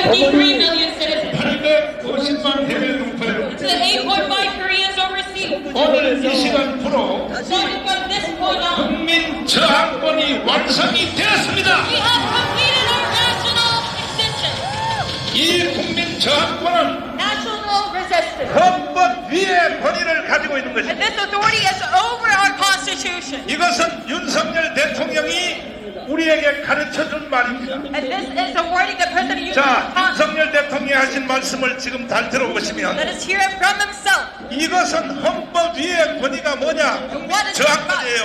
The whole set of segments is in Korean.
8.53 million citizens. 850만 해외 동포. To the 8.5 Koreans overseas. 오늘 이 시간부로 Starting from this point on, 국민 저항권이 완성이 되었습니다. we have completed our national extension. 이 국민 저항권은 National resistance. 헌법 위에 권위를 가지고 있는 And 것입니다. this authority is over our Constitution. 이것은 윤석열 대통령이 우리에게 가르쳐준 말입니다. And this is a wording that President Yoon 자, Suk 윤석열 대통령이 하신 말씀을 지금 잘 들어보시면 Let us hear it from himself. 이것은 헌법 위의 권위가 뭐냐? 국민 What is 저항권이에요.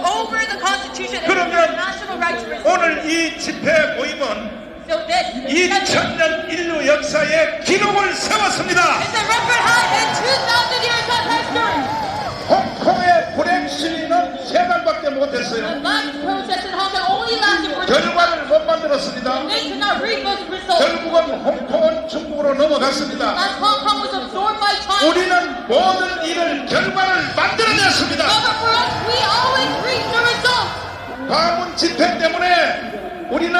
over the Constitution and 그러면 the national right to resist. 오늘 이 집회 모임은 So this is 2000년 인류 역사에 기록을 세웠습니다. a record high in 2,000 years of history. 홍콩의 불행 시위는 3달밖에 못했어요. The last protest in Hong Kong only lasted for 2 months. 결과를 못 만들었습니다. They could not read those results. 결국은 홍콩은 중국으로 넘어갔습니다. As Hong Kong was absorbed by China. 우리는 모든 일을 결과를 만들어냈습니다. However, for us, we always reach the result. 광화문 집회 때문에 우리는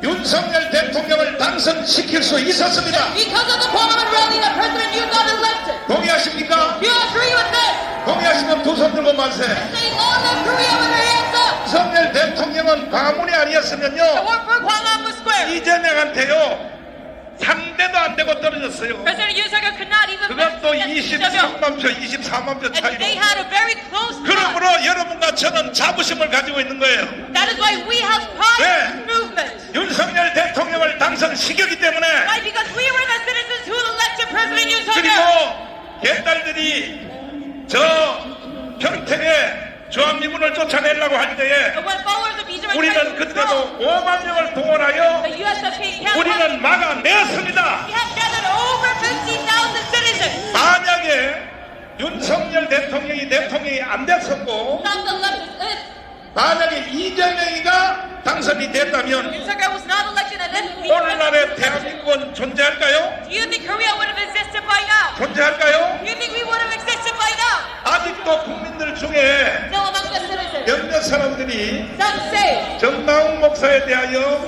윤석열 대통령을 당선시킬 수 있었습니다. Because of the parliament rally that President Yoon got elected. 동의하십니까? You agree with this? 동의하시면 두 손 들고 만세. Say all of Korea with their hands up. 윤석열 대통령은 광화문이 The 아니었으면요 work for Gwanghwamun Square. 이재명한테요 3대도 안 되고 떨어졌어요. President Yoon Suk-yeol could not even 그것도 win the Sejong. 23만 표, 24만 표 And they 차이로. had a very close tie. 그러므로 여러분과 저는 자부심을 가지고 있는 거예요. That is why we have pride 네. in this movement. 윤석열 대통령을 당선시켰기 때문에. Why? Because we were the citizens who elected President Yoon 그리고 Suk-yeol. 개딸들이 저 평택에 주한미군을 쫓아내려고 할 때에 And when followers of Lee 우리는 Jae-myung 그때도 5만 명을 동원하여 the USFK camp, 우리는 막아냈습니다. we have gathered over 50,000 citizens. 만약에 윤석열 대통령이 안 됐었고 Not the leftist. 만약에 이재명이가 당선이 됐다면 Yoon Suk-yeol was not elected and then we 오늘날의 대한민국은 존재할까요? Do you think Korea would have existed by now? 존재할까요? Do you think we would have existed by now? 아직도 국민들 중에 Still among the citizens. 몇몇 사람들이 Some say 정마훈 목사에 대하여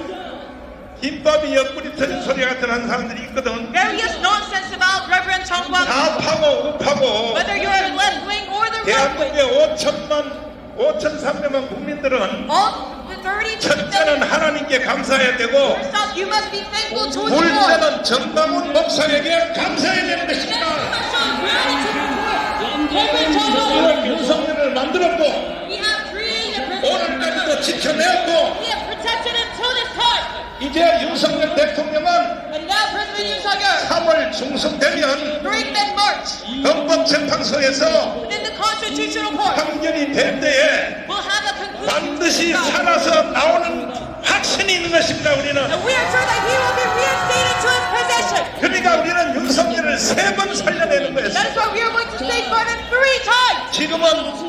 김밥이 옆구리 터진 소리 같은 한 사람들이 있거든. various nonsense about Reverend Chung Kwang. 좌파고 우파고 Whether you're left wing or the right wing, 대한민국의 5,300만 국민들은 all the 32 첫째는 하나님께 감사해야 되고 First off, you must be thankful to the Lord. 둘째는 정마훈 목사에게 감사해야 되는 것입니다. 우리는 윤석열을 만들었고 We have created President. 오늘까지도 지켜내었고 We have protected until this time. 이제 윤석열 대통령은 And now President Yoon Suk-yeol, 3월 중순 되면 during mid-March, 헌법재판소에서 within the Constitutional Court, 판결이 될 때에 will have a conclusion. 반드시 살아서 나오는 확신이 있는 것입니다. 우리는. And we are sure that he will be reinstated to his position. 그러니까 우리는 윤석열을 3번 살려내는 거예요. That is why we are going to safeguard him 3 times. 지금은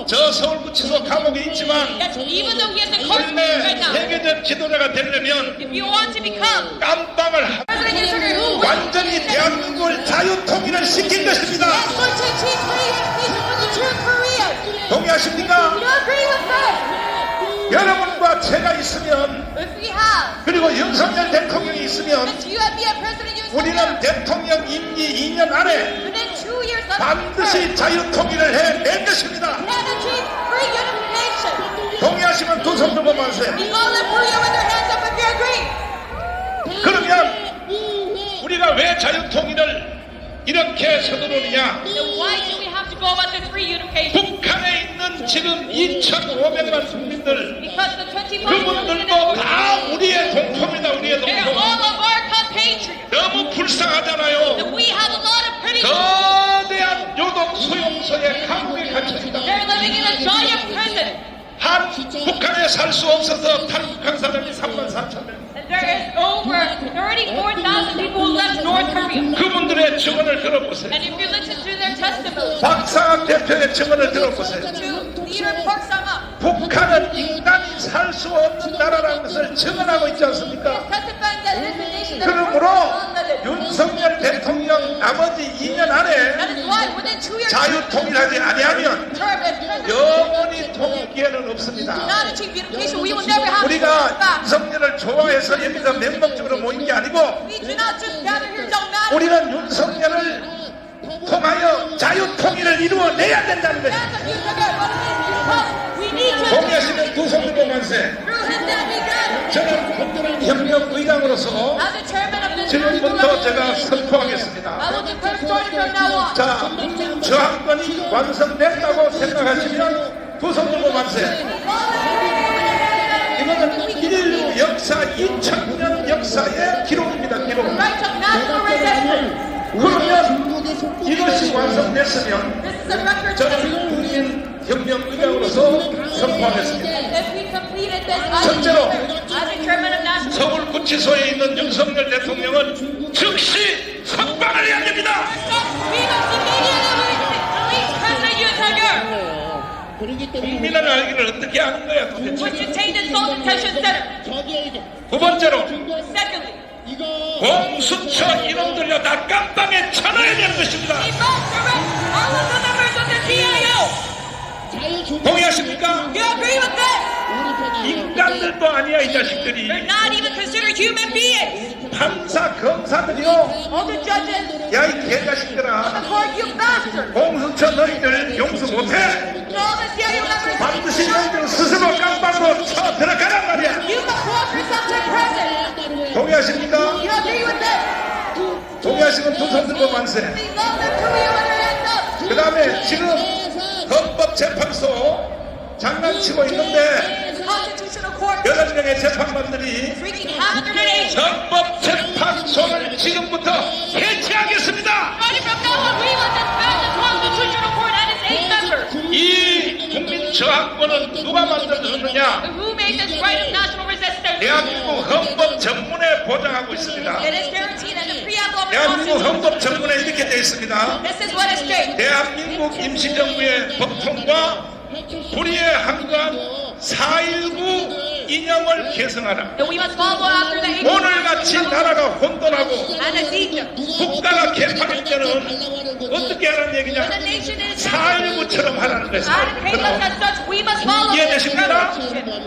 저 서울구치소 감옥에 있지만 Yes, even though he is incarcerated 원래 right now, 세계적 지도자가 되려면 if you want to become 깜빵을 하고 President Yoon Suk-yeol, who 완전히 대한민국을 자유통일을 시킨 것입니다. is going to achieve peace with the true Korea. 동의하십니까? Do you agree with that? 여러분과 제가 있으면 If we have, 그리고 윤석열 대통령이 있으면 if you have been President Yoon 우리는 Suk-yeol, 대통령 임기 2년 안에 within 2 years of 반드시 자유통일을 해낼 것입니다. and achieve free unification. 동의하시면 두 손 들고 만세. We all live Korea with their hands up if you agree. 그러면 우리가 왜 자유통일을 이렇게 서두르느냐? Then why do we have to go about this free unification? 북한에 있는 지금 2,500만 국민들 Because the 25 그분들도 다 우리의 동포입니다. 우리의 they're 동포. all of our compatriots. 너무 불쌍하잖아요. And we have a lot of pretty. 거대한 요동 수용소에 감옥에 갇혀있다. They're living in a giant prison. 한 북한에 살 수 없어서 탈북한 사람이 34,000명. And there is over 34,000 people who left North Korea. 그분들의 증언을 들어보세요. And if you listen to their testimony, 박상학 대표의 증언을 들어보세요. to leader Park Sang-up, 북한은 인간이 살 수 없는 나라라는 것을 증언하고 있지 않습니까? testifying that this is a nation that 그러므로 is 윤석열 대통령 나머지 2년 안에 That is why within 2 years 자유통일하지 아니하면 term, if President 영원히 통일 기회는 없습니다. not achieve unification, we will never have 우리가 back. 윤석열을 좋아해서 여기서 맹목적으로 모인 게 아니고 We do not just gather here, don't matter. 우리는 윤석열을 통하여 자유통일을 이루어내야 된다는 것입니다. That's a future good, but it is because we need to 동의하시는 두 손 들고 만세. through his death be good. 저는 국민의 혁명 의장으로서 As the chairman of this 지금부터 제가 선포하겠습니다. I will declare starting from now on. 자, 저항권이 완성됐다고 생각하시면 두 손 들고 만세. 이거는 인류 역사 2000년 역사의 기록입니다. 기록. Right of national resistance. 그러면 이것이 완성됐으면 This is a record. 저는 국민 혁명 의장으로서 선포하겠습니다. If we completed this, I 첫째로, as the chairman of national 서울 구치소에 있는 윤석열 대통령은 즉시 석방을 해야 됩니다. we must immediately release President Yoon 국민을 알기를 어떻게 하는 거야 was 도대체. detained in Seoul Detention Center. 두 번째로 Secondly, 공수처 이놈들려 다 깜빵에 쳐넣어야 되는 것입니다. he must arrest all of the members of the DIO. 동의하십니까? You agree with this? 인간들도 아니야 이 They're 자식들이. not even considered human beings. 판사 검사들이요. All the judges, 야 이 the 개자식들아. court, you bastard. 공수처 너희들 용서 못해. All the DIO members, 반드시 너희들 스스로 깜빵으로 쳐 들어가란 말이야. you must walk yourself to prison. 동의하십니까? You agree with this? 동의하시면 두 손 들고 만세. We love them to you with your hands up. 그 다음에 지금 헌법재판소 장난치고 있는데 Constitutional Court 8명의 재판관들이 reaching half of their nation. 헌법재판소를 지금부터 해체하겠습니다. Starting from now on, we will disband the Constitutional Court and its 8 members. 이 국민 저항권은 누가 만들어줬느냐? Who made this right of national resistance? 대한민국 헌법 전문에 보장하고 있습니다. It is guaranteed in the preamble of the 대한민국 Constitution. 헌법 전문에 이렇게 되어 있습니다. This is what is stated. 대한민국 임시정부의 법통과 불의에 항거한 4.19 인형을 계승하라. That we must follow after the 8 오늘같이 나라가 혼돈하고 and as Egypt. 국가가 개판일 때는 어떻게 하라는 얘기냐? When the nation is 4.19처럼 하라는 out of 거예요. chaos as such, we must follow 이해되십니까?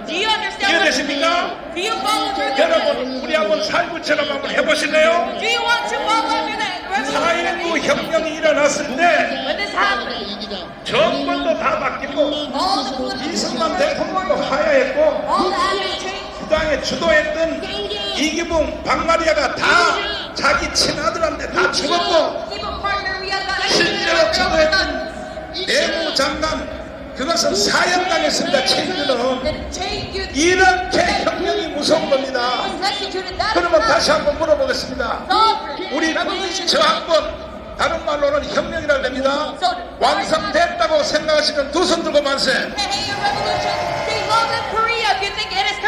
Do you understand what 이해되십니까? Do you follow through this? 여러분 우리 한번 4.19처럼 한번 해보실래요? Do you want to follow after the revolution? 4.19 혁명이 일어났을 때 When this happened, 정권도 다 바뀌고 all the political 이승만 대통령도 하야했고 all the admin changed. 수당에 주도했던 이기붕, 박마리아가 다 자기 친아들한테 다 죽었고 People partner, we have got 실제로 주도했던 내무장관 그것은 사형당했습니다. 체인주는 이렇게 혁명이 무서운 겁니다. 그러면 다시 한번 물어보겠습니다. 우리 저항권 다른 말로는 혁명이라고 합니다. 완성됐다고 생각하시면 두 손 들고 만세.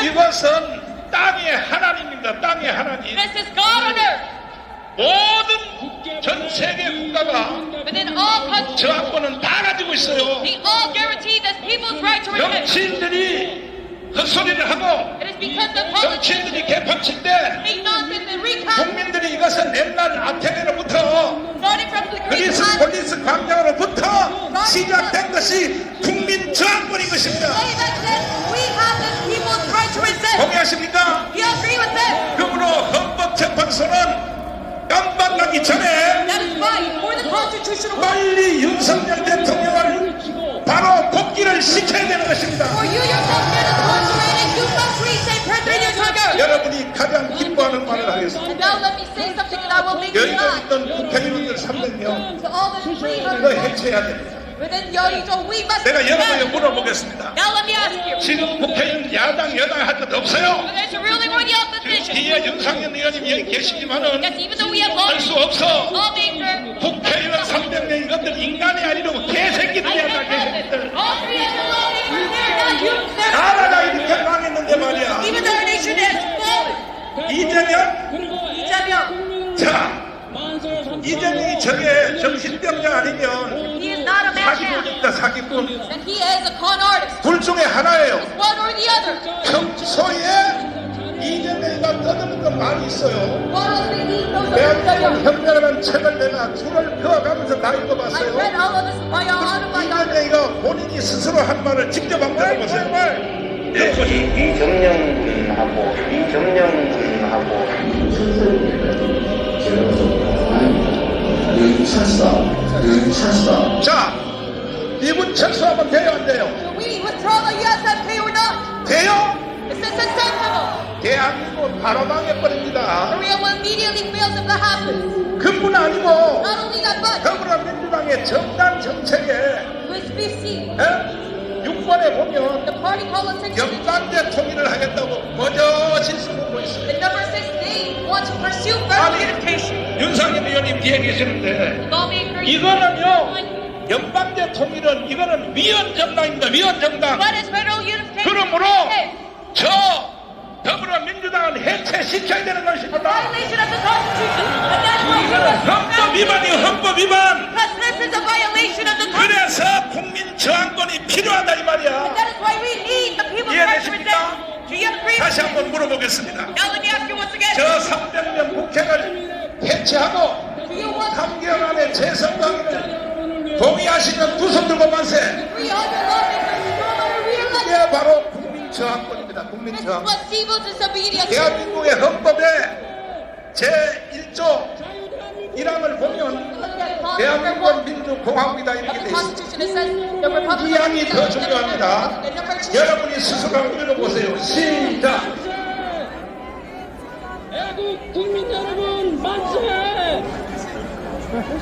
이것은 땅의 하나님입니다. 땅의 하나님. This is God on earth. 모든 전 세계 국가가 Within all countries, 저항권은 다 가지고 있어요. they all guarantee this people's right to resist. 정치인들이 헛소리를 하고 It is because the politicians 정치인들이 개판칠 때 make nonsense and recount, 국민들이 이것은 옛날 아테네로부터 starting from the Greek 그리스 times. 폴리스 광장으로부터 시작된 것이 국민 저항권인 것입니다. Say that this, we have this people's right to resist. 동의하십니까? You agree with this? 그러므로 헌법재판소는 깜빡 나기 전에 That is right. For the constitutional court, 빨리 윤석열 대통령을 바로 복귀를 시켜야 되는 것입니다. for you yourself get incarcerated, you must restate President Yoon 여러분이 가장 기뻐하는 말을 하겠습니다. And now let me say something that I will make you 여기가 laugh. 있던 국회의원들 300명 To all the 이거 300 해체해야 됩니다. within Yoijo, we must 내가 여러분에게 respect. 물어보겠습니다. Now let me ask you. 지금 국회의원 야당 여당 할 것 없어요. There's really more the opposition. 뒤에 윤상현 의원님 여기 계시지만은 Yes, even though we have 할 수 laws, 없어. lawmaker, 국회의원 300명 이것들 인간이 아니고 개새끼들이야. 개새끼들. all 300 lawmakers, they're not human. They're 나라가 이렇게 망했는데 말이야. even though our nation has fallen. 이재명? 이재명, 자, 이재명이 저게 정신병자 아니면 he is not a madman, 사기꾼입니다. 사기꾼. and he is a con artist. 둘 중에 하나예요. One or the other. 평소에 이재명이가 떠드는 것 말이 있어요. What else they need? Those are 대한민국 혁명이라는 책을 내가 줄을 그어가면서 다 I 읽어봤어요. read all of this autobiography. 이재명이가 본인이 스스로 한 말을 직접 한번 들어보세요. 이정명군하고 윤차사 자, 미군 철수하면 돼요, 안 돼요? Do we withdraw the USFK or not? 돼요? It's acceptable. 대한민국은 바로 망해버립니다. Korea will immediately fail if that happens. 그뿐 아니고 Not only that, but 더불어민주당의 정당 정책에 with BC, 6번에 보면 the party politics, 연방제 통일을 하겠다고 멋진 수고고 있어요. the number 6, they want to pursue federal unification. 윤상현 의원님 뒤에 계시는데 Lawmakers, 이거는요 연방제 통일은 이거는 위헌 정당입니다. 위헌 정당. what is federal unification? 그러므로 It 저 더불어민주당은 해체시켜야 되는 것입니다. violation of the Constitution. And that's why we must 헌법 위반이요, 헌법 위반. because this is a violation of the Constitution. 그래서 국민 저항권이 필요하다 이 말이야. That is why we need the people's 이해되십니까? representation. Do you agree? 다시 한번 물어보겠습니다. Now let me ask you once again. 저 300명 국회를 해체하고 Do you want 3개월 안에 재선거하기를 동의하시면 두 손 들고 만세. 300 lawmakers to go on a re-election? 이게 바로 국민 저항권입니다. 국민 This is 저항권. what civil disobedience is. 대한민국의 헌법에 제1조 1항을 보면 Look at Clause number 대한민국은 1 민주공화국이다 of 이렇게 the 돼 있습니다. Constitution. It says the Republic 이 of 항이 더 중요합니다. And number 2. 여러분이 스스로 한번 읽어보세요. 시작. 애국 국민 여러분 만세!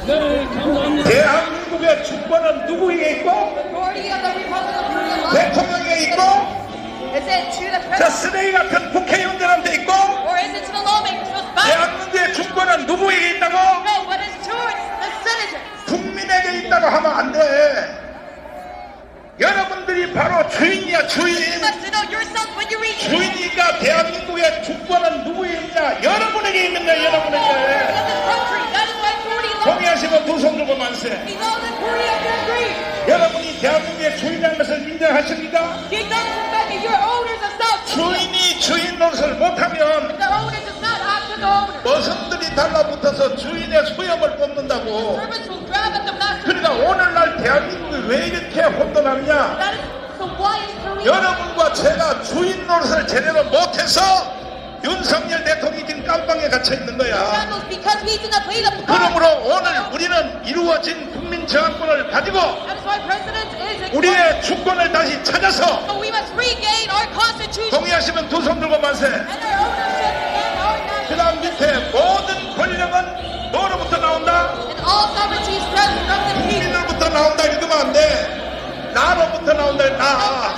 네, 감사합니다. 대한민국의 주권은 누구에게 있고 Authority of the Republic of Korea lies. 대통령에게 있고 Is it to the 저 president 쓰레기 같은 국회의원들한테 있고 or is it to the lawmakers? Who's bad? 대한민국의 주권은 누구에게 있다고? No, but it's towards the senators. 국민에게 있다고 하면 안 돼. 여러분들이 바로 주인이야, 주인. You must know yourself when you read it. 주인이니까 대한민국의 주권은 누구에게 있냐? 여러분에게 있는 거야, Of 여러분에게. this country. That is why Korea loves 동의하시면 두 손 들고 만세. We know that Korea can agree. 여러분이 대한민국의 주인이라는 것을 인정하십니까? You acknowledge the fact that you're owners of South Korea. 주인이 주인 노릇을 못하면 The owner does not act as the owner. 머슴들이 달라붙어서 주인의 소염을 뽑는다고. Servants will grab at the master. 그러니까 오늘날 대한민국이 왜 이렇게 혼돈하느냐? That is so why is Korea 여러분과 제가 주인 노릇을 제대로 못해서 윤석열 대통령이 지금 깜빵에 갇혀 있는 거야. shambles because we did not play the part. 그러므로 오늘 우리는 이루어진 국민 저항권을 가지고 That is why President is 우리의 주권을 다시 찾아서 So we must regain our constitution 동의하시면 두 손 들고 만세. and our ownership and our 그 national 다음 밑에 모든 권력은 너로부터 나온다. and all sovereignty stems from the people. 국민으로부터 나온다 이러면 안 돼. 나로부터 나온다. 나.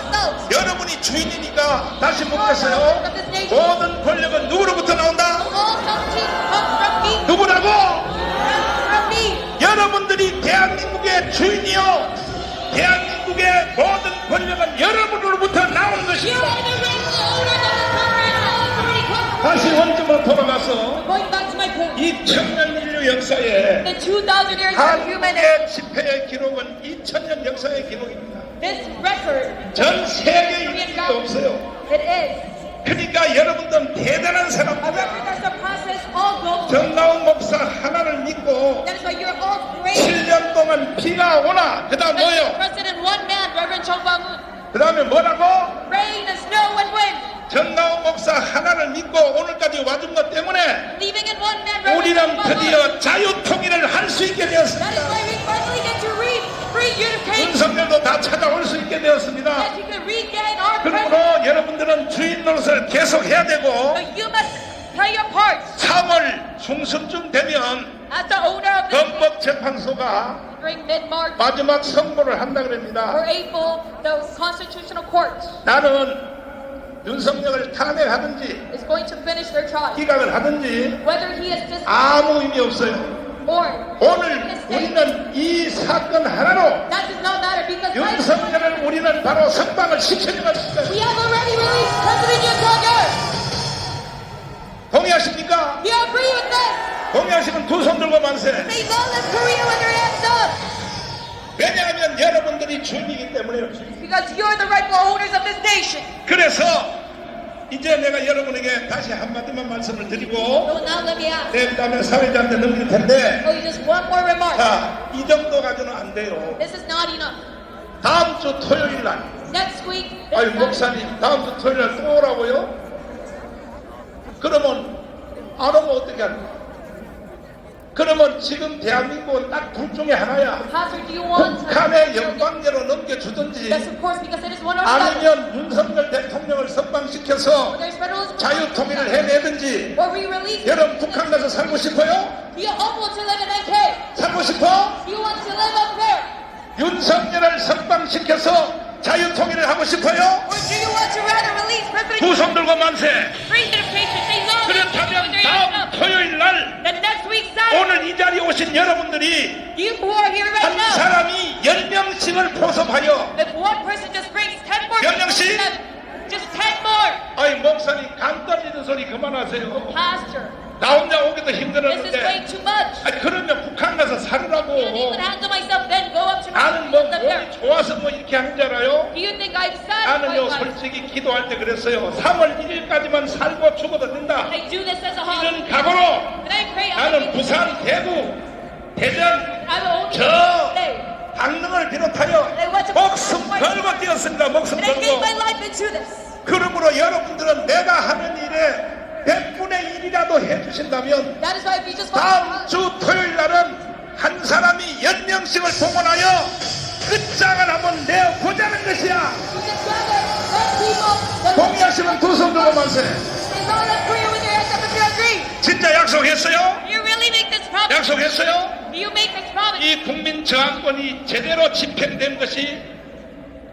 여러분이 주인이니까 다시 묻겠어요. 모든 권력은 누구로부터 나온다? All sovereignty comes from me. 누구라고? Comes from me. 여러분들이 대한민국의 주인이요. 대한민국의 모든 권력은 여러분으로부터 나오는 You 것입니다. are the rightful owners of the country and all authority comes from 다시 원점으로 돌아가서 Going back to my point. 2000년 인류 역사에 The 2,000 years of human 한국의 집회의 기록은 2000년 역사의 기록입니다. This record, 전 세계에 이런 게 없어요. it is 그러니까 여러분들은 대단한 a 사람입니다. record that surpasses all global. 정나운 목사 하나를 믿고 That is why you're all great. 7년 동안 비가 오나 그 다음 뭐요? President one man, Reverend Chong Bang-un. 그 다음에 뭐라고? Rain and snow and wind. 정나운 목사 하나를 믿고 오늘까지 와준 것 때문에 Leaving in one man, Reverend 우리는 Chong Bang-un. 드디어 자유통일을 할 수 있게 That is 되었습니다. why we finally get to read free unification. 윤석열도 다 찾아올 수 있게 되었습니다. That you can regain our presence. 그러므로 여러분들은 주인 노릇을 계속해야 되고 But you must play your part 3월 중순쯤 되면 as the owner of this 헌법재판소가 during mid-March 마지막 선고를 한다 그럽니다. or April, the constitutional court 나는 윤석열을 탄핵하든지 is going to finish their trial. 기각을 하든지 Whether he is dismissed 아무 의미 없어요. or 오늘 우리는 이 사건 하나로 that does not matter because right 윤석열을 우리는 바로 석방을 시켜주는 것입니다. we have already released President Yoon Suk-yeol. 동의하십니까? You agree with this? 동의하시면 두 손 들고 만세. Say no, let Korea with their hands up. 왜냐하면 여러분들이 주인이기 때문에요. 주인. Because you're the rightful owners of this nation. 그래서 이제 내가 여러분에게 다시 한마디만 말씀을 드리고 So now let me ask. 내 다음에 사회자한테 넘길 텐데 Oh, just one more remark. 자, 이 정도 가지고는 안 돼요. This is not enough. 다음 주 토요일 날 Next week, 아유 목사님 다음 주 토요일 날 또 오라고요? 그러면 안 오면 어떻게 합니까? 그러면 지금 대한민국은 딱 둘 중에 하나야. Pastor, do you want to? 북한의 영광제로 넘겨주든지 Yes, of course, because it is one or the other. 아니면 윤석열 대통령을 선방시켜서 There's federalism. 자유통일을 해내든지. Or re-release. 여러분 북한 가서 살고 싶어요? Do you all want to live in NK? 살고 싶어? Do you want to live up there? 윤석열을 선방시켜서 자유통일을 하고 싶어요? Or do you want to rather release President? 두 손 들고 만세. Raise their patience. Say no. 그렇다면 다음 토요일 날 Then next week, Saturday, 오늘 이 자리에 오신 여러분들이 you who are here right 한 now, 사람이 10명씩을 포섭하여 if one person just brings 10 more, 몇 명씩? just 10 more. 아이 목사님 간 떨리는 소리 그만하세요. Pastor, 나 혼자 오기도 this is way 힘들었는데 too much. 아니 그러면 북한 가서 살으라고. I can't even handle myself. Then go up to 나는 North 뭐 and live there. 몸이 좋아서 뭐 이렇게 하는 줄 알아요? Do you think I'm satisfied? 나는요 by it? 솔직히 기도할 때 그랬어요. 3월 1일까지만 살고 죽어도 된다. I do this as a hobby. 이런 각오로 And I pray 나는 부산, 대구, 대전 I will only 저 stay. 강릉을 비롯하여 목숨 걸고 뛰었습니다. 목숨 And I gave my 걸고. life into this. 그러므로 여러분들은 내가 하는 일에 100분의 1이라도 해주신다면 That is why if you just 다음 주 토요일 날은 한 사람이 10명씩을 동원하여 끝장을 한번 내보자는 것이야. you just gather 10 people. 동의하시면 두 손 들고 만세. Say no, let's agree with your hands up if you agree. 진짜 약속했어요? You really make this promise? 약속했어요? Do you make this promise? 이 국민 저항권이 제대로 집행된 것이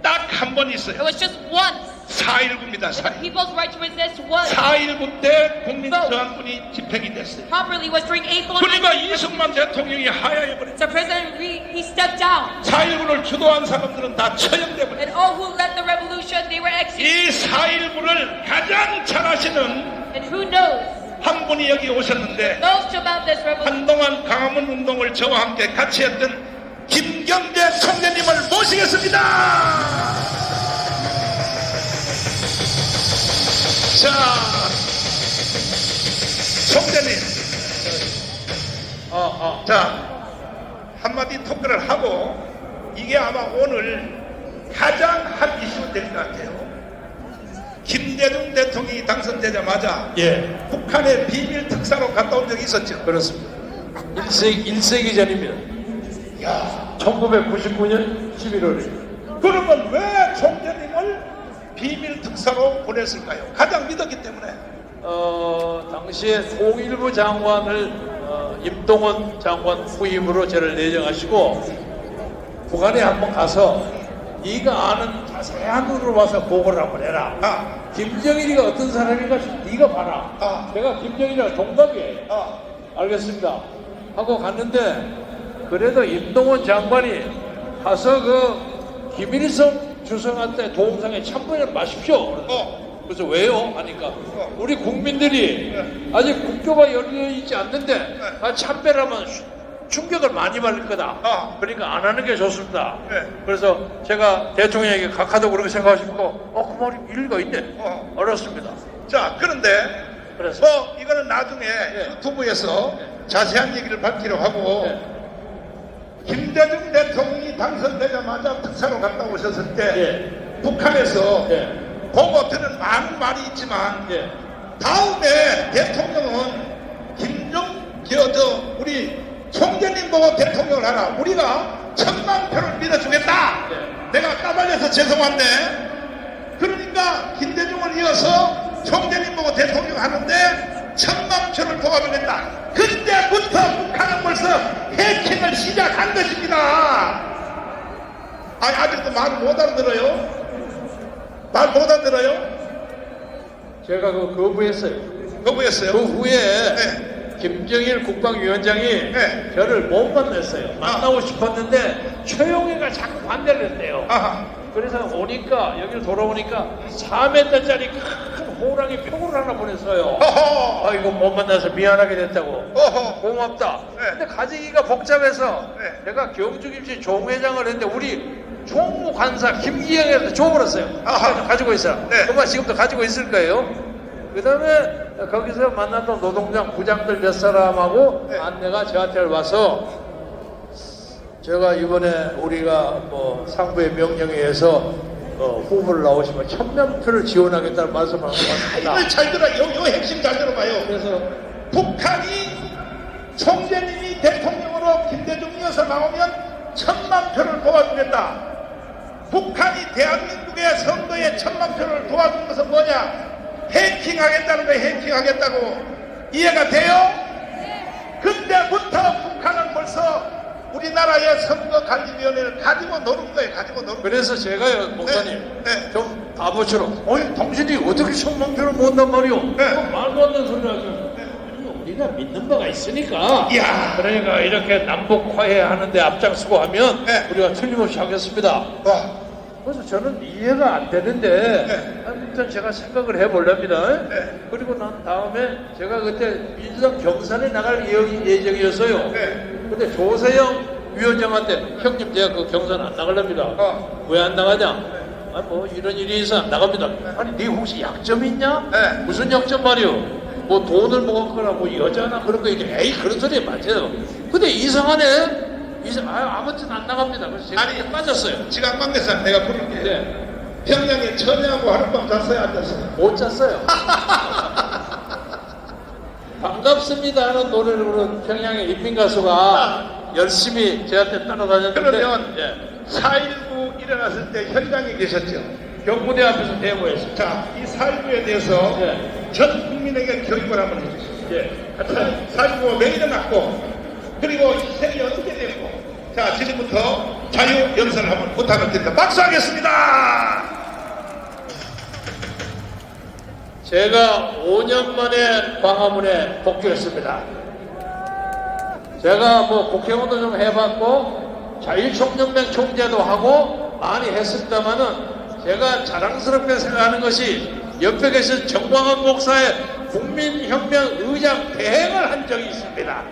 딱 한 번 있어요. It was just once. 4.19입니다. The people's right to resist was 4.19 때 국민 저항권이 집행이 됐어요. properly was during April 그러니까 9th. 이승만 대통령이 하야해버렸어요. So President he stepped down. 4.19를 주도한 사람들은 다 처형돼버렸어요. And all who led the revolution, they were executed. 이 4.19를 가장 잘하시는 And who knows? 한 분이 여기 오셨는데 Most about this revolution. 한동안 강화문 운동을 저와 함께 같이 했던 김경재 총재님을 모시겠습니다. 자, 총재님. 자, 한마디 토크를 하고 이게 아마 오늘 가장 핫 이슈 될 것 같아요. 김대중 대통령이 당선되자마자 북한의 비밀 특사로 갔다 온 적이 있었죠. 그렇습니다. 1세기 전입니다. 1999년 11월입니다. 그러면 왜 총재님을 비밀 특사로 보냈을까요? 가장 믿었기 때문에. 당시에 통일부 장관을 임동원 장관 후임으로 저를 내정하시고 북한에 한번 가서 네가 아는 자세한 눈으로 와서 보고를 한번 해라. 김정일이가 어떤 사람인가 네가 봐라. 제가 김정일이랑 동갑이에요. 알겠습니다. 하고 갔는데 그래도 임동원 장관이 가서 그 김일성 주석한테 도움상에 참배를 마십시오. 그래서 왜요? 하니까 우리 국민들이 아직 국교가 열려있지 않는데 참배를 하면 충격을 많이 받을 거다. 그러니까 안 하는 게 좋습니다. 그래서 제가 대통령에게 각하도 그렇게 생각하시고 그 말이 일리가 있네. 알았습니다. 자, 그런데 그래서 뭐 이거는 나중에 유튜브에서 자세한 얘기를 밝히려 하고 김대중 대통령이 당선되자마자 특사로 갔다 오셨을 때 북한에서 보고 들은 많은 말이 있지만 다음에 대통령은 우리 총재님 보고 대통령을 하라. 우리가 1000만 표를 밀어주겠다. 내가 까발려서 죄송한데 그러니까 김대중을 이어서 총재님 보고 대통령 하는데 1000만 표를 뽑아주겠다. 그때부터 북한은 벌써 해킹을 시작한 것입니다. 아직도 말 못 알아들어요? 말 못 알아들어요? 제가 그 거부했어요. 거부했어요? 그 후에 김정일 국방위원장이 저를 못 만났어요. 만나고 싶었는데 최용해가 자꾸 반대를 했대요. 그래서 오니까 여기로 돌아오니까 4m짜리 큰 호랑이 표구를 하나 보냈어요. 이거 못 만나서 미안하게 됐다고. 고맙다. 근데 가지기가 복잡해서 제가 경주김씨 종회장을 했는데 우리 총무관사 김기영한테 줘버렸어요. 아하. 가지고 있어요. 네. 아마 지금도 가지고 있을 거예요. 그 다음에 거기서 만났던 노동장 부장들 몇 사람하고 네. 안내가 저한테 와서 제가 이번에 우리가 뭐 상부의 명령에 의해서 후보를 나오시면 1000명표를 지원하겠다는 말씀을 하고 왔습니다. 이걸 잘 들어. 요 핵심 잘 들어봐요. 그래서 북한이 총재님이 대통령으로 김대중이어서 나오면 1000만 표를 도와주겠다. 북한이 대한민국의 선거에 1000만 표를 도와준 것은 뭐냐? 해킹하겠다는 거예요. 해킹하겠다고. 이해가 돼요? 그때부터 북한은 벌써 우리나라의 선거관리위원회를 가지고 노는 거예요. 가지고 노는 거예요. 그래서 제가요, 목사님, 네. 좀 바보처럼, 어이, 당신이 어떻게 1000명표를 모은단 말이오? 네. 그건 말도 안 되는 소리를 하죠. 우리가 믿는 바가 있으니까. 이야. 그러니까 이렇게 남북 화해하는데 앞장서고 하면 네. 우리가 틀림없이 하겠습니다. 와. 그래서 저는 이해가 안 되는데 네. 아무튼 제가 생각을 해보렵니다. 네. 그리고 난 다음에 제가 그때 민주당 경선에 나갈 예정이었어요. 네. 근데 조세영 위원장한테 형님 제가 그 경선 안 나가렵니다. 왜 안 나가냐? 아, 뭐 이런 일이 있어 안 나갑니다. 아니 네 혹시 약점 있냐? 네. 무슨 약점 말이오? 뭐 돈을 먹었거나 뭐 여자나 그런 거 있냐? 에이 그런 소리 맞아요. 근데 이상하네. 아무튼 안 나갑니다. 그래서 제가 아니, 빠졌어요. 시간 관계상 내가 부를게. 네. 평양에 처녀하고 하룻밤 잤어요? 안 잤어요? 못 잤어요. 반갑습니다 하는 노래를 부른 평양의 인민가수가 열심히 저한테 따라다녔는데 그러면 예. 4.19 일어났을 때 현장에 계셨죠? 경부대 앞에서 대모했습니다. 자, 이 4.19에 대해서 예. 전 국민에게 교육을 한번 해주시죠. 예. 4.19 왜 일어났고, 그리고 희생이 어떻게 됐고, 자, 지금부터 자유 연설을 한번 부탁을 드립니다. 박수하겠습니다! 제가 5년 만에 광화문에 복귀했습니다. 제가 뭐 국회의원도 좀 해봤고 자유총연맹 총재도 하고 많이 했습니다만은 제가 자랑스럽게 생각하는 것이 옆에 계신 정광훈 목사의 국민혁명 의장 대행을 한 적이 있습니다.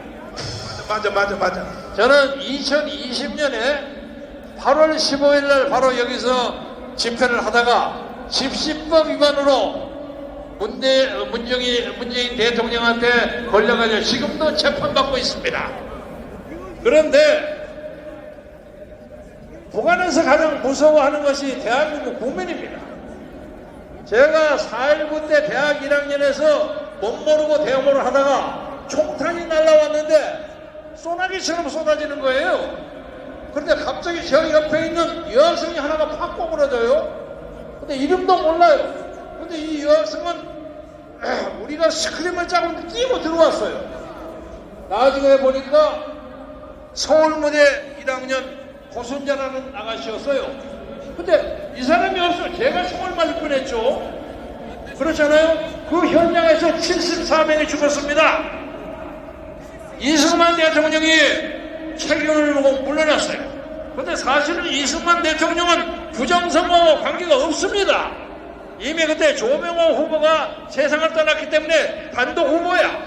맞아. 저는 2020년에 8월 15일 날 바로 여기서 집회를 하다가 집시법 위반으로 문재인 대통령한테 걸려가지고 지금도 재판받고 있습니다. 그런데 북한에서 가장 무서워하는 것이 대한민국 국민입니다. 제가 4.19 때 대학 1학년에서 못 모르고 대모를 하다가 총탄이 날라왔는데 소나기처럼 쏟아지는 거예요. 그런데 갑자기 저 옆에 있는 여학생이 하나가 팍 꼬부러져요. 근데 이름도 몰라요. 근데 이 여학생은 우리가 스크림을 짜고 뛰고 들어왔어요. 나중에 보니까 서울무대 1학년 고순자라는 아가씨였어요. 근데 이 사람이 없어요. 제가 총을 맞을 뻔했죠. 그렇잖아요. 그 현장에서 74명이 죽었습니다. 이승만 대통령이 책임을 보고 물러났어요. 근데 사실은 이승만 대통령은 부정선거와 관계가 없습니다. 이미 그때 조명호 후보가 세상을 떠났기 때문에 단독 후보야.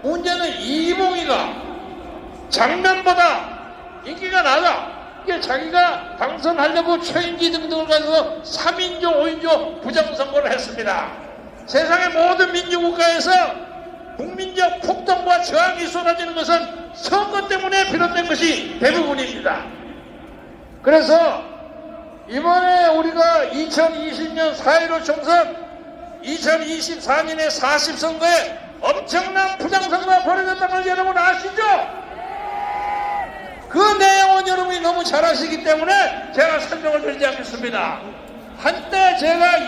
문제는 이봉희가 장면보다 인기가 낮아. 이게 자기가 당선하려고 최인기 등등을 가서 3인조 5인조 부정선거를 했습니다. 세상의 모든 민주국가에서 국민적 폭동과 저항이 쏟아지는 것은 선거 때문에 비롯된 것이 대부분입니다. 그래서 이번에 우리가 2020년 4.15 총선, 2024년의 40선거에 엄청난 부정선거가 벌어졌다는 걸 여러분 아시죠? 그 내용은 여러분이 너무 잘 아시기 때문에 제가 설명을 드리지 않겠습니다. 한때 제가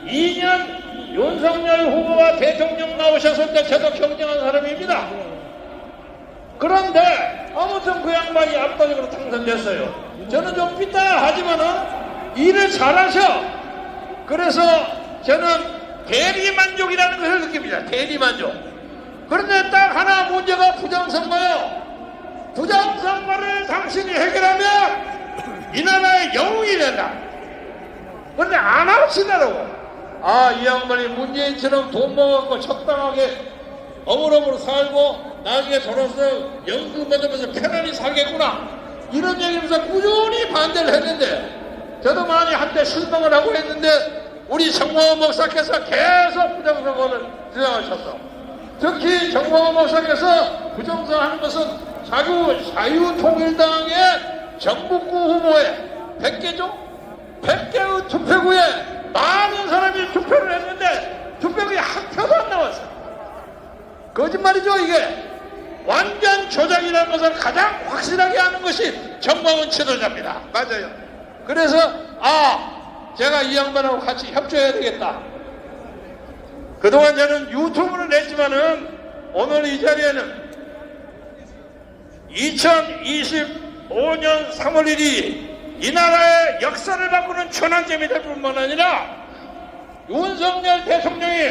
2022년 윤석열 후보가 대통령 나오셨을 때 저도 경쟁한 사람입니다. 그런데 아무튼 그 양반이 압도적으로 당선됐어요. 저는 좀 삐딱하지만은 일을 잘하셔. 그래서 저는 대리만족이라는 것을 느낍니다. 대리만족. 그런데 딱 하나 문제가 부정선거예요. 부정선거를 당신이 해결하면 이 나라의 영웅이 된다. 그런데 안 하시더라고. 이 양반이 문재인처럼 돈 모아갖고 적당하게 어물어물 살고 나중에 돌아서 연금 받으면서 편안히 살겠구나. 이런 얘기면서 꾸준히 반대를 했는데 저도 많이 한때 실망을 하고 했는데 우리 정광훈 목사께서 계속 부정선거를 주장하셨어. 특히 정광훈 목사께서 부정선하는 것은 자유통일당의 정북구 후보에 100개죠? 100개의 투표구에 많은 사람이 투표를 했는데 투표구에 한 표도 안 나왔어요. 거짓말이죠 이게. 완전 조작이라는 것을 가장 확실하게 하는 것이 정광훈 지도자입니다. 맞아요. 그래서 제가 이 양반하고 같이 협조해야 되겠다. 그동안 저는 유튜브를 냈지만은 오늘 이 자리에는 2025년 3월 1일 이 나라의 역사를 바꾸는 천안점이 될 뿐만 아니라 윤석열 대통령이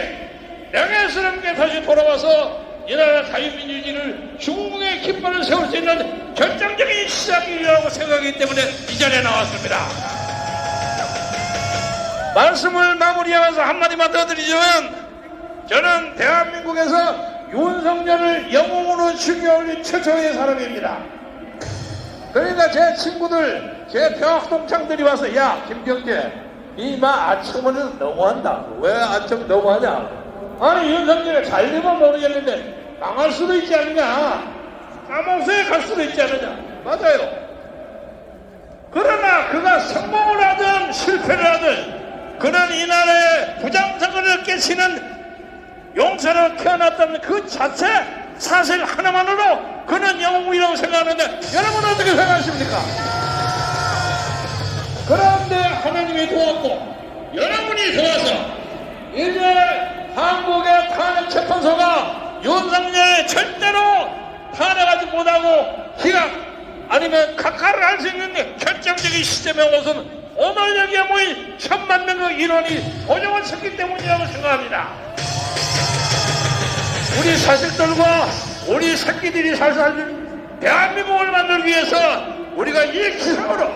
명예스럽게 다시 돌아와서 이 나라 자유민주주의를 중국의 깃발을 세울 수 있는 결정적인 시작이라고 생각하기 때문에 이 자리에 나왔습니다. 말씀을 마무리하면서 한마디만 더 드리자면 저는 대한민국에서 윤석열을 영웅으로 죽여올린 최초의 사람입니다. 그러니까 제 친구들, 제 병학동창들이 와서 야 김경재 이마 아첨은 너무한다. 왜 아첨 너무하냐? 아니 윤석열이 잘 되면 모르겠는데 망할 수도 있지 않느냐? 까먹어에 갈 수도 있지 않느냐? 맞아요. 그러나 그가 성공을 하든 실패를 하든 그는 이 나라의 부정선거를 깨치는 용사로 태어났다는 그 자체 사실 하나만으로 그는 영웅이라고 생각하는데 여러분 어떻게 생각하십니까? 그런데 하나님이 도왔고 여러분이 도와서 이제 한국의 탄핵재판소가 윤석열을 절대로 탄핵하지 못하고 기각 아니면 각하를 할 수 있는 결정적인 시점에 와서는 오늘 여기에 모인 1000만 명의 인원이 고정을 쳤기 때문이라고 생각합니다. 우리 자식들과 우리 새끼들이 살 수 있는 대한민국을 만들기 위해서 우리가 이 기상으로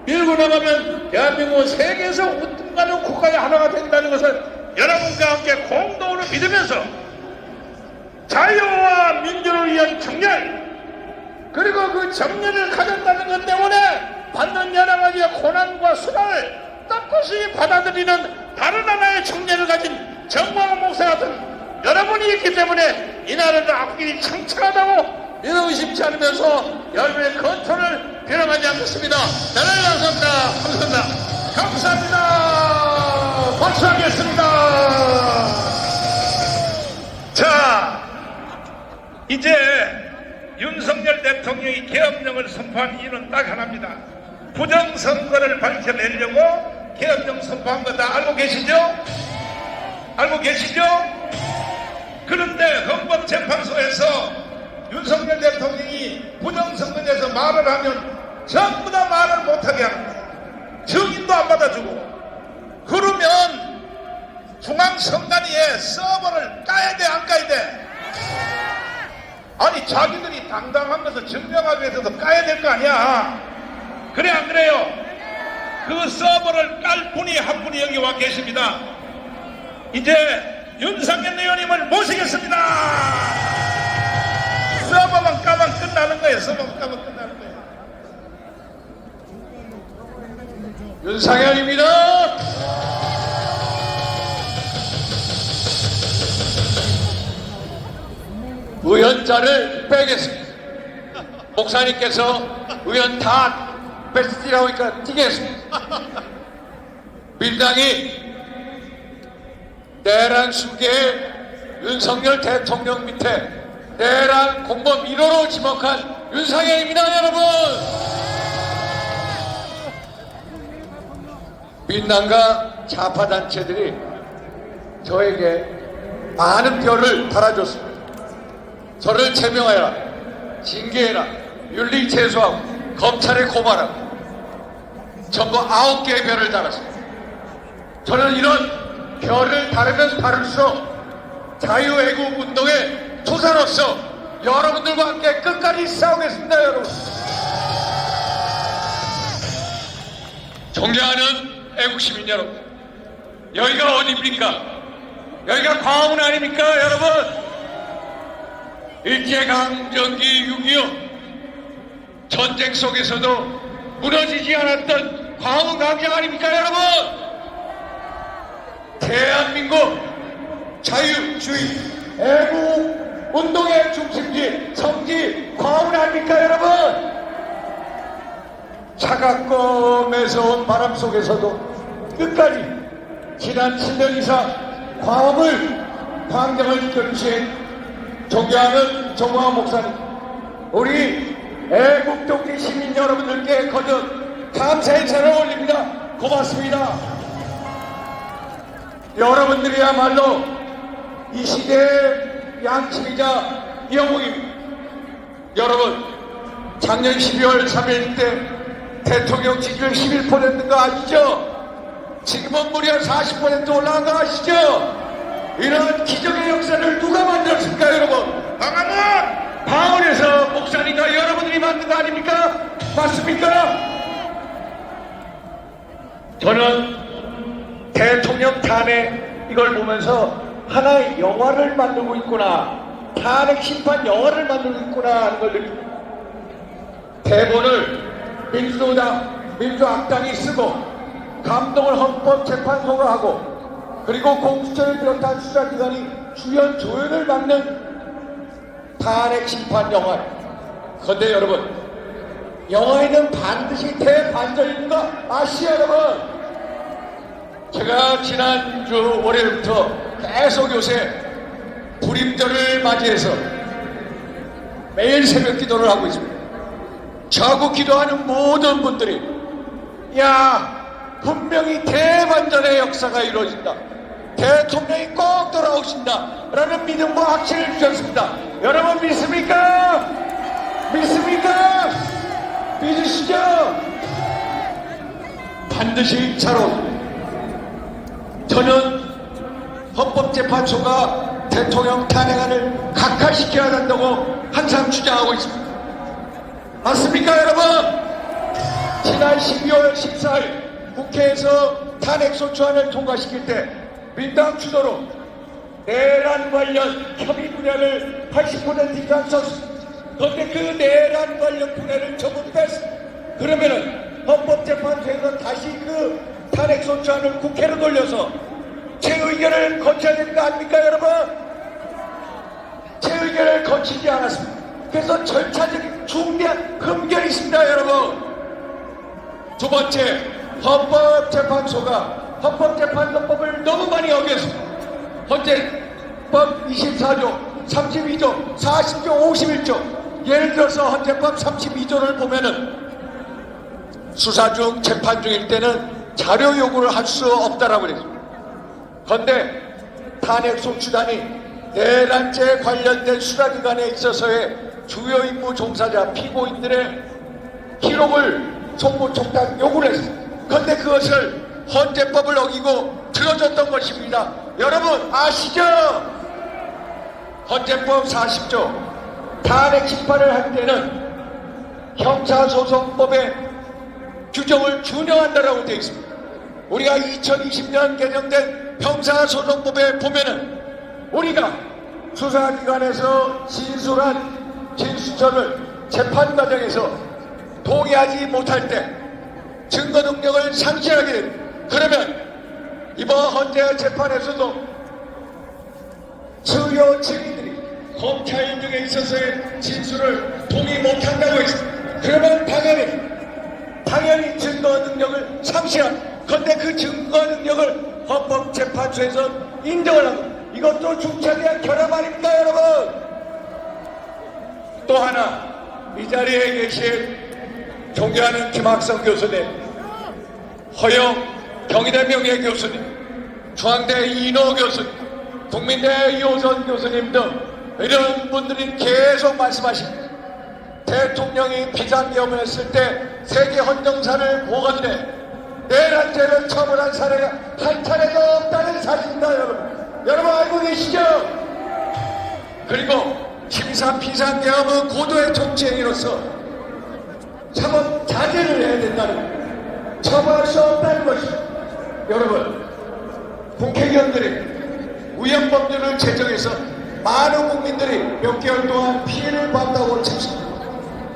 밀고 나가면 대한민국은 세계에서 우뚝 가는 국가의 하나가 된다는 것을 여러분과 함께 공동으로 믿으면서 자유와 민주를 위한 정렬 그리고 그 정렬을 가졌다는 것 때문에 받는 여러 가지의 고난과 수고를 떳떳이 받아들이는 다른 하나의 정렬을 가진 정광훈 목사 같은 여러분이 있기 때문에 이 나라는 앞길이 창창하다고 믿어 의심치 않으면서 여러분의 건투를 빌어가지 않겠습니다. 대단히 감사합니다. 감사합니다. 감사합니다. 박수하겠습니다. 자, 이제 윤석열 대통령이 계엄령을 선포한 이유는 딱 하나입니다. 부정선거를 밝혀내려고 계엄령 선포한 거 다 알고 계시죠? 알고 계시죠? 그런데 헌법재판소에서 윤석열 대통령이 부정선거에 서 말을 하면 전부 다 말을 못하게 하는 거예요. 증인도 안 받아주고. 그러면 중앙선관위에 서버를 까야 돼, 안 까야 돼? 아니 자기들이 당당한 것을 증명하기 위해서도 까야 될 거 아니야. 그래 안 그래요? 그 서버를 깔 분이 한 분이 여기 와 계십니다. 이제 윤석열 의원님을 모시겠습니다. 서버만 까면 끝나는 거예요. 서버만 까면 끝나는 거예요. 윤상현입니다. 의원자를 빼겠습니다. 목사님께서 의원 다 뺐으라고 하니까 뛰겠습니다. 민당이 내란 수계의 윤석열 대통령 밑에 내란 공범 1호로 지목한 윤상현입니다. 여러분, 민당과 좌파단체들이 저에게 많은 표를 달아줬습니다. 저를 제명하여라, 징계해라, 윤리 제소하고 검찰에 고발하고 전부 9개의 별을 달았습니다. 저는 이런 별을 다르면 다를수록 자유애국운동의 투사로서 여러분들과 함께 끝까지 싸우겠습니다. 여러분, 존경하는 애국시민 여러분, 여기가 어디입니까? 여기가 광화문 아닙니까? 여러분, 일제강점기 6.25 전쟁 속에서도 무너지지 않았던 광우 강장 아닙니까 여러분? 대한민국 자유주의 애국 운동의 중심지 성지 광우 아닙니까 여러분? 차갑고 매서운 바람 속에서도 끝까지 지난 7년 이상 광장을 이끌으신 존경하는 정광훈 목사님, 우리 애국동지 시민 여러분들께 거듭 감사 인사를 올립니다. 고맙습니다. 여러분들이야말로 이 시대의 양심이자 영웅입니다. 여러분, 작년 12월 3일 때 대통령 지지율 11%가 아시죠? 지금은 무려 40% 올라간 거 아시죠? 이런 기적의 역사를 누가 만들었습니까 여러분? 방언에서 목사님과 여러분들이 만든 거 아닙니까? 맞습니까? 저는 대통령 탄핵 이걸 보면서 하나의 영화를 만들고 있구나, 탄핵 심판 영화를 만들고 있구나 하는 걸 느낍니다. 대본을 민주악당이 쓰고 감동을 헌법재판소가 하고 그리고 공수처를 비롯한 수사기관이 주연 조연을 맡는 탄핵 심판 영화. 그런데 여러분, 영화에는 반드시 대반전인 거 아시죠 여러분? 제가 지난주 월요일부터 계속 요새 불임절을 맞이해서 매일 새벽 기도를 하고 있습니다. 저하고 기도하는 모든 분들이 분명히 대반전의 역사가 이루어진다, 대통령이 꼭 돌아오신다 라는 믿음과 확신을 주셨습니다. 여러분 믿습니까? 믿습니까? 믿으시죠? 반드시 잘 오십니다. 저는 헌법재판소가 대통령 탄핵안을 각하시켜야 한다고 항상 주장하고 있습니다. 맞습니까 여러분? 지난 12월 14일 국회에서 탄핵소추안을 통과시킬 때 민당 주도로 내란 관련 협의 분야를 80% 이상 썼습니다. 그런데 그 내란 관련 분야를 전부 뺐습니다. 그러면은 헌법재판소에서 다시 그 탄핵소추안을 국회로 돌려서 재의결을 거쳐야 되는 거 아닙니까 여러분? 재의결을 거치지 않았습니다. 그래서 절차적인 중대한 흠결이 있습니다 여러분. 두 번째, 헌법재판소가 헌법재판소법을 너무 많이 어겼습니다. 헌재법 24조, 32조, 40조, 51조. 예를 들어서 헌재법 32조를 보면은 수사 중, 재판 중일 때는 자료 요구를 할 수 없다라고 그랬습니다. 그런데 탄핵소추단이 내란죄에 관련된 수사기관에 있어서의 주요 임무 종사자, 피고인들의 기록을 송부촉단 요구를 했습니다. 그런데 그것을 헌재법을 어기고 들어줬던 것입니다. 여러분 아시죠? 헌재법 40조 탄핵 심판을 할 때는 형사소송법의 규정을 준용한다라고 되어 있습니다. 우리가 2020년 개정된 형사소송법에 보면은 우리가 수사기관에서 진술한 진술서를 재판 과정에서 동의하지 못할 때 증거 능력을 상실하게 됩니다. 그러면 이번 헌재 재판에서도 주요 증인들이 검찰 등에 있어서의 진술을 동의 못한다고 했습니다. 그러면 당연히 증거 능력을 상실합니다. 그런데 그 증거 능력을 헌법재판소에서 인정을 하고 이것도 중차에 대한 결함 아닙니까 여러분? 또 하나, 이 자리에 계신 존경하는 김학성 교수님, 허영 경희대 명예교수님, 중앙대 이인호 교수님, 국민대 이호선 교수님 등 이런 분들이 계속 말씀하십니다. 대통령이 비상계엄을 했을 때 세계 헌정사를 보고하되 내란죄를 처벌한 사례가 한 차례도 없다는 사실입니다 여러분. 여러분 알고 계시죠? 그리고 심사 비상계엄은 고도의 정치행위로서 처벌 자제를 해야 된다는 거예요. 처벌할 수 없다는 것이죠. 여러분, 국회의원들이 위헌법률을 제정해서 많은 국민들이 몇 개월 동안 피해를 봤다고 칩니다.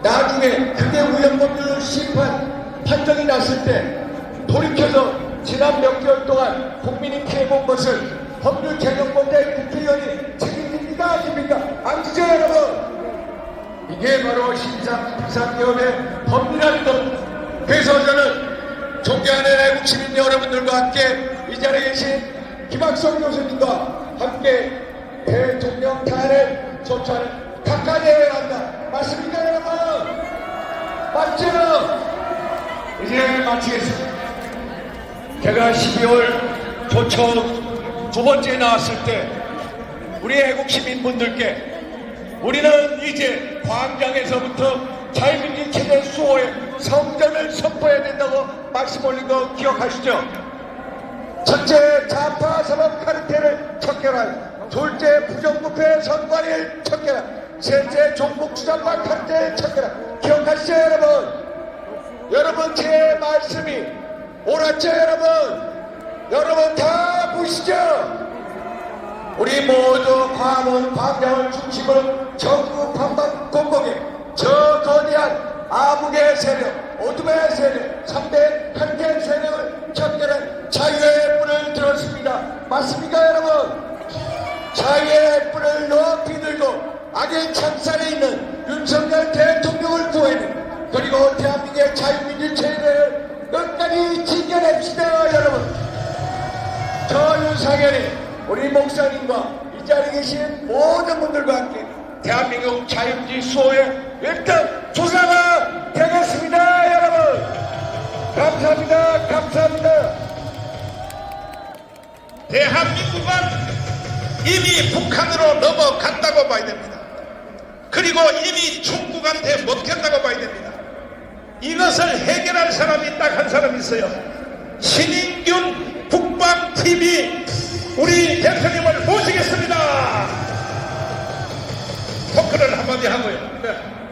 나중에 나중에 그게 우연법률 심판 판정이 났을 때 돌이켜서 지난 몇 개월 동안 국민이 피해본 것을 법률 개정본의 국회의원이 책임집니까 아닙니까? 아니죠 여러분? 이게 바로 비상기업의 법리라는 것. 그래서 저는 존경하는 애국 시민 여러분들과 함께 이 자리에 계신 김학성 교수님과 함께 대통령 탄핵 조처를 각각해야 한다. 맞습니까 여러분? 맞죠? 이제 마치겠습니다. 제가 12월 조처 두 번째 나왔을 때 우리 애국 시민분들께 우리는 이제 광장에서부터 자유민주 체제 수호의 성전을 선포해야 된다고 말씀 올린 거 기억하시죠? 첫째, 좌파 사법 카르텔을 척결할, 둘째, 부정부패 선관위를 척결할, 셋째, 종북주장파 카르텔을 척결할. 기억하시죠 여러분? 여러분 제 말씀이 옳았죠 여러분? 여러분 다 보시죠? 우리 모두 광원 광장을 중심으로 전국 방방곡곡에 저 거대한 암흑의 세력, 어둠의 세력, 3대 한계 세력을 척결한 자유의 뿔을 들었습니다. 맞습니까 여러분? 자유의 뿔을 높이 들고 악의 창살에 있는 윤석열 대통령을 구해내, 그리고 대한민국의 자유민주 체제를 끝까지 지켜냅시다 여러분. 저 윤상현이 우리 목사님과 이 자리에 계신 모든 분들과 함께 대한민국 자유민주 수호의 일등 조사가 되겠습니다 여러분. 감사합니다. 감사합니다. 대한민국은 이미 북한으로 넘어갔다고 봐야 됩니다. 그리고 이미 중국한테 먹혔다고 봐야 됩니다. 이것을 해결할 사람이 딱 한 사람 있어요. 신인균 북방TV 우리 대표님을 모시겠습니다. 토크를 한마디 하고요.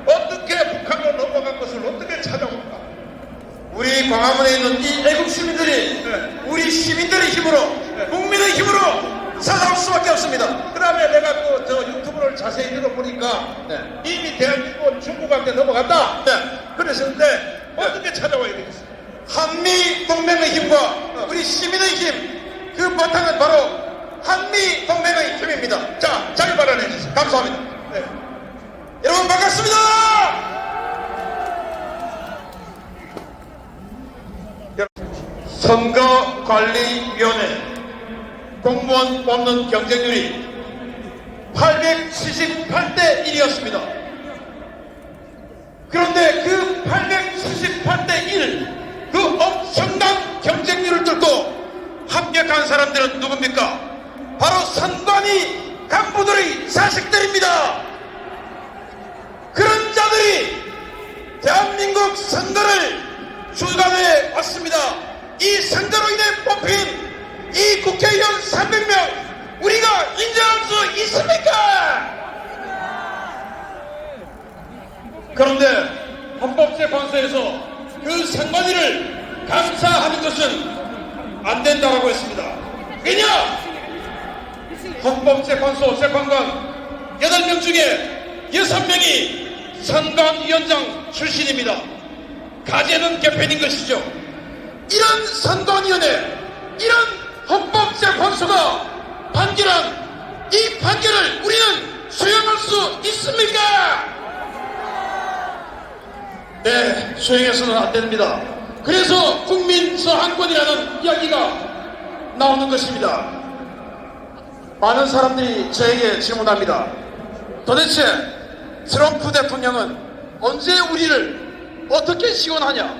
어떻게 북한으로 넘어간 것을 어떻게 찾아올까? 우리 광화문에 있는 이 애국 시민들이 우리 시민들의 힘으로 국민의 힘으로 살아올 수밖에 없습니다. 그 다음에 내가 저 유튜브를 자세히 들어보니까 이미 대한민국은 중국한테 넘어갔다. 그랬었는데 어떻게 찾아와야 되겠어요? 한미 동맹의 힘과 우리 시민의 힘, 그 바탕은 바로 한미 동맹의 힘입니다. 자, 잘 발언해 주세요. 감사합니다. 네. 여러분 반갑습니다. 선거관리위원회 공무원 뽑는 경쟁률이 878대 1이었습니다. 그런데 그 878대 1, 그 엄청난 경쟁률을 뚫고 합격한 사람들은 누굽니까? 바로 선관위 간부들의 자식들입니다. 그런 자들이 대한민국 선거를 주관해 왔습니다. 이 선거로 인해 뽑힌 이 국회의원 300명 우리가 인정할 수 있습니까? 그런데 헌법재판소에서 그 선관위를 감사하는 것은 안 된다고 했습니다. 왜냐? 헌법재판소 재판관 8명 중에 6명이 선관위원장 출신입니다. 가제는 개편인 것이죠. 이런 선관위원회, 이런 헌법재판소가 판결한 이 판결을 우리는 수용할 수 있습니까? 네, 수용해서는 안 됩니다. 그래서 국민서한권이라는 이야기가 나오는 것입니다. 많은 사람들이 저에게 질문합니다. 도대체 트럼프 대통령은 언제 우리를 어떻게 지원하냐?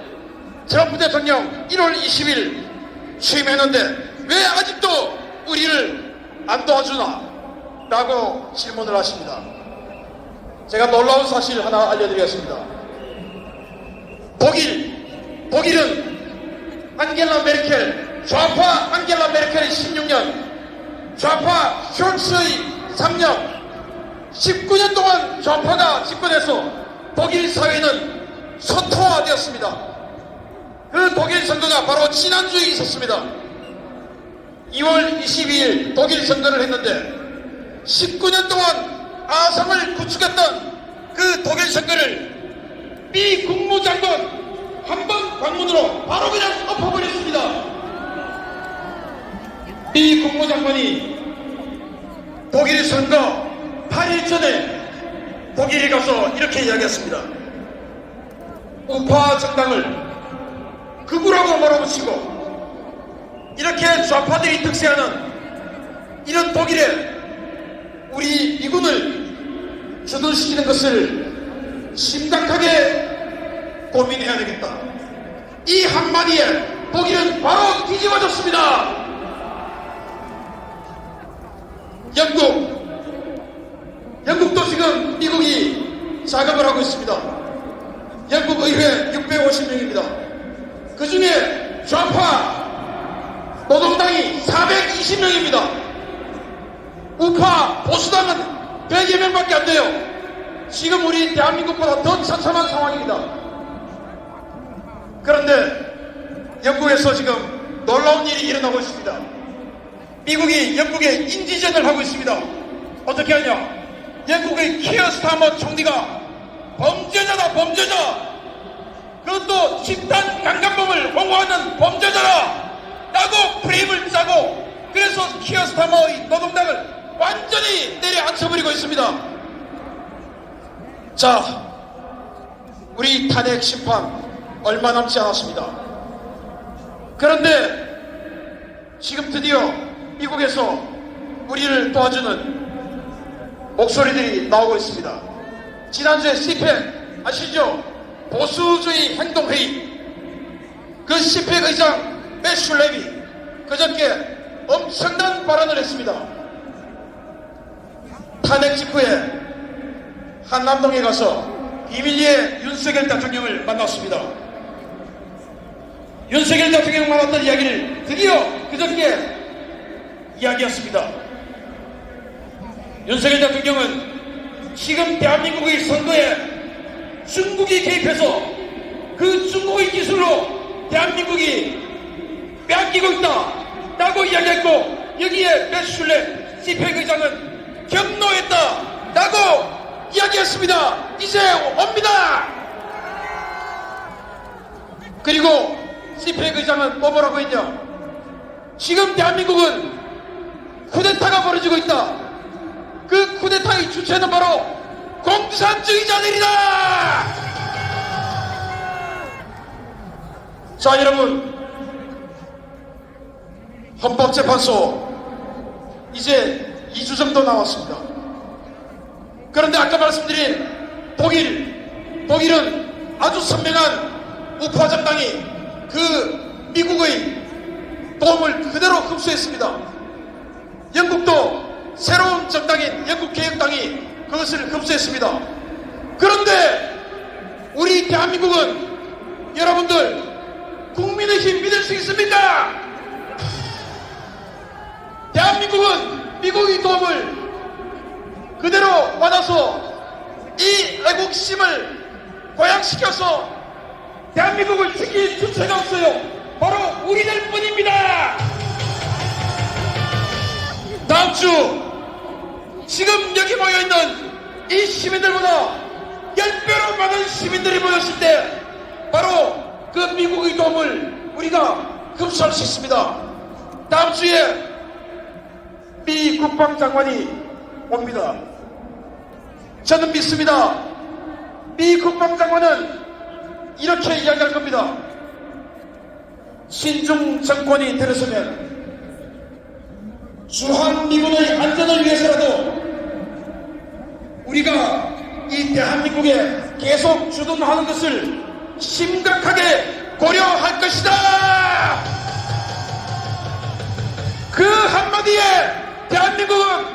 트럼프 대통령 1월 20일 취임했는데 왜 아직도 우리를 안 도와주나? 라고 질문을 하십니다. 제가 놀라운 사실 하나 알려드리겠습니다. 독일은 안겔라 메르켈, 좌파 안겔라 메르켈의 16년, 좌파 숄츠의 3년, 19년 동안 좌파가 집권해서 독일 사회는 소토화되었습니다. 그 독일 선거가 바로 지난주에 있었습니다. 2월 22일 독일 선거를 했는데 19년 동안 아성을 구축했던 그 독일 선거를 미 국무장관 한 번 방문으로 바로 그냥 엎어버렸습니다. 미 국무장관이 독일 선거 8일 전에 독일에 가서 이렇게 이야기했습니다. 우파 정당을 극우라고 몰아붙이고 이렇게 좌파들이 득세하는 이런 독일에 우리 미군을 주둔시키는 것을 심각하게 고민해야 되겠다. 이 한마디에 독일은 바로 뒤집어졌습니다. 영국도 지금 미국이 자금을 하고 있습니다. 영국 의회 650명입니다. 그 중에 좌파 노동당이 420명입니다. 우파 보수당은 100여 명밖에 안 돼요. 지금 우리 대한민국보다 더 처참한 상황입니다. 그런데 영국에서 지금 놀라운 일이 일어나고 있습니다. 미국이 영국에 인지전을 하고 있습니다. 어떻게 하냐? 영국의 키어 스타머 총리가 범죄자다, 범죄자. 그것도 집단 강간범을 홍보하는 범죄자라 라고 프레임을 짜고, 그래서 키어 스타머의 노동당을 완전히 내려앉혀버리고 있습니다. 자, 우리 탄핵 심판 얼마 남지 않았습니다. 그런데 지금 드디어 미국에서 우리를 도와주는 목소리들이 나오고 있습니다. 지난주에 CPEC 아시죠? 보수주의 행동회의, 그 CPEC 의장 매슈 레비 그저께 엄청난 발언을 했습니다. 탄핵 직후에 한남동에 가서 비밀리에 윤석열 대통령을 만났습니다. 윤석열 대통령 만났던 이야기를 드디어 그저께 이야기했습니다. 윤석열 대통령은 지금 대한민국의 선거에 중국이 개입해서 그 중국의 기술로 대한민국이 빼앗기고 있다 라고 이야기했고, 여기에 매슐레 CPEC 의장은 경로했다 라고 이야기했습니다. 이제 옵니다. 그리고 CPEC 의장은 또 뭐라고 했냐? 지금 대한민국은 쿠데타가 벌어지고 있다. 그 쿠데타의 주체는 바로 공산주의자들이다. 자, 여러분, 헌법재판소 이제 2주 정도 남았습니다. 그런데 아까 말씀드린 독일은 아주 선명한 우파 정당이 그 미국의 도움을 그대로 흡수했습니다. 영국도 새로운 정당인 영국개혁당이 그것을 흡수했습니다. 그런데 우리 대한민국은 여러분들 국민의힘 믿을 수 있습니까? 대한민국은 미국의 도움을 그대로 받아서 이 애국심을 고양시켜서 대한민국을 지킬 주체가 없어요. 바로 우리들 뿐입니다. 다음 주 지금 여기 모여있는 이 시민들보다 10배로 많은 시민들이 모였을 때 바로 그 미국의 도움을 우리가 흡수할 수 있습니다. 다음 주에 미 국방장관이 옵니다. 저는 믿습니다. 미 국방장관은 이렇게 이야기할 겁니다. 신중 정권이 들어서면 주한미군의 안전을 위해서라도 우리가 이 대한민국에 계속 주둔하는 것을 심각하게 고려할 것이다. 그 한마디에 대한민국은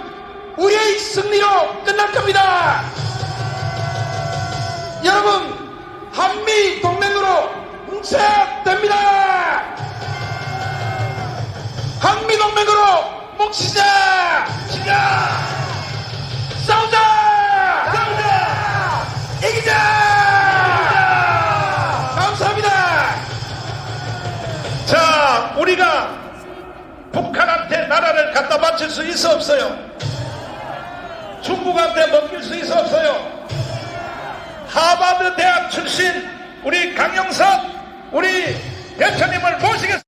우리의 승리로 끝날 겁니다. 여러분, 한미 동맹으로 뭉쳐야 됩니다. 한미 동맹으로 뭉치자. 싸우자. 이기자. 감사합니다. 자, 우리가 북한한테 나라를 갖다 바칠 수 있어 없어요? 중국한테 먹힐 수 있어 없어요? 하버드 대학 출신 우리 강영석 우리 대표님을 모시겠습니다.